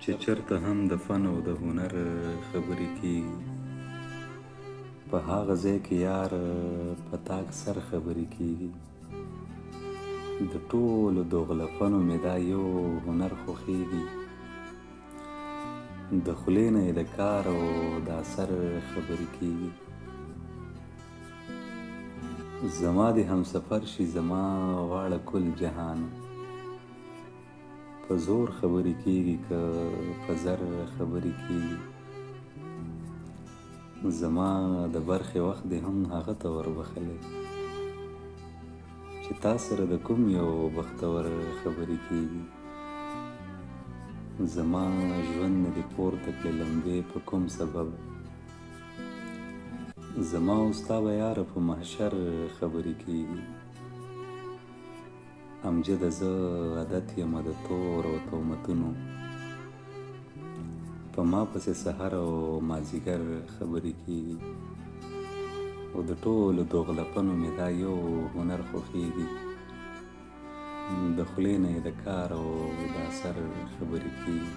چې چرته هم د فن او د هنر خبرې کېږي، په هغه ځای کې یار په تاک سر خبرې کېږي. د ټولو دوغلفنو مې دا یو هنر خوښېږي، د خولې نه یې د کار او د اثر خبرې کېږي. زما د همسفر شي زما غاړه کل جهان، په زور خبرې کېږي که په زر خبرې کېږي. زما د برخې وخت دې هم هغه ته وربخلی چې تا سره د کوم یو بختور خبرې کېږي. زما ژوند نه دې پورته کړې لمبې په کوم سبب، زما او ستا به یاره په محشر خبرې کېږي. امجده زه عادت یمه د تور او تهمتونو، په ما پسې سحر او مازدیګر خبرې کېږي. او د ټولو دوغلپنو مې دا یو هنر خوښېږي، د خولې نه یې د کار او د اثر خبرې کېږي.